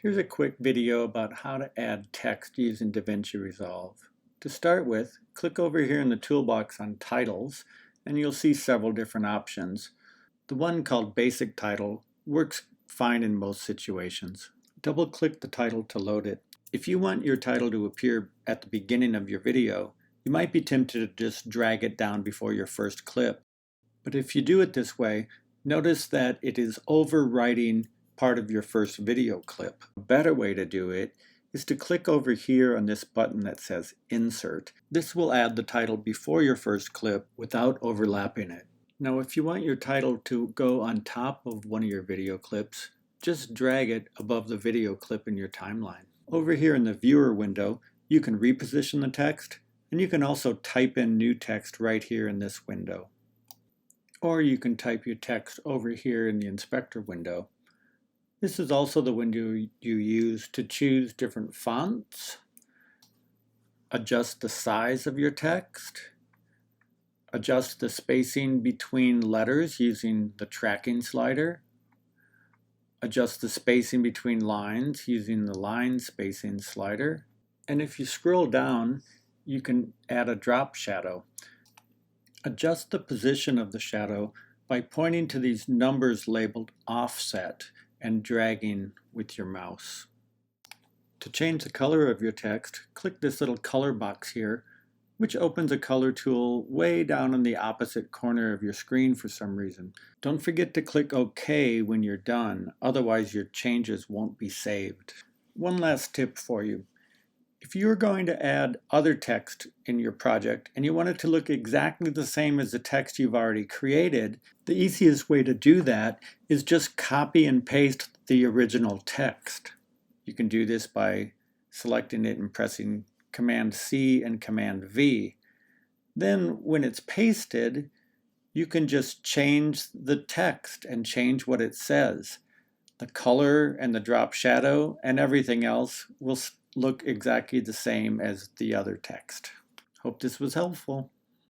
Here's a quick video about how to add text using DaVinci Resolve. To start with, click over here in the toolbox on Titles, and you'll see several different options. The one called Basic Title works fine in most situations. Double-click the title to load it. If you want your title to appear at the beginning of your video, you might be tempted to just drag it down before your first clip. But if you do it this way, notice that it is overwriting part of your first video clip. A better way to do it is to click over here on this button that says Insert. This will add the title before your first clip without overlapping it. Now if you want your title to go on top of one of your video clips, just drag it above the video clip in your timeline. Over here in the viewer window, you can reposition the text, and you can also type in new text right here in this window. Or you can type your text over here in the inspector window. This is also the window you use to choose different fonts, adjust the size of your text, adjust the spacing between letters using the tracking slider, adjust the spacing between lines using the line spacing slider, and if you scroll down, you can add a drop shadow. Adjust the position of the shadow by pointing to these numbers labeled offset and dragging with your mouse. To change the color of your text, click this little color box here, which opens a color tool way down in the opposite corner of your screen for some reason. Don't forget to click OK when you're done, otherwise your changes won't be saved. One last tip for you. If you're going to add other text in your project and you want it to look exactly the same as the text you've already created, the easiest way to do that is just copy and paste the original text. You can do this by selecting it and pressing Command C and Command V. Then when it's pasted, you can just change the text and change what it says. The color and the drop shadow and everything else will look exactly the same as the other text. Hope this was helpful.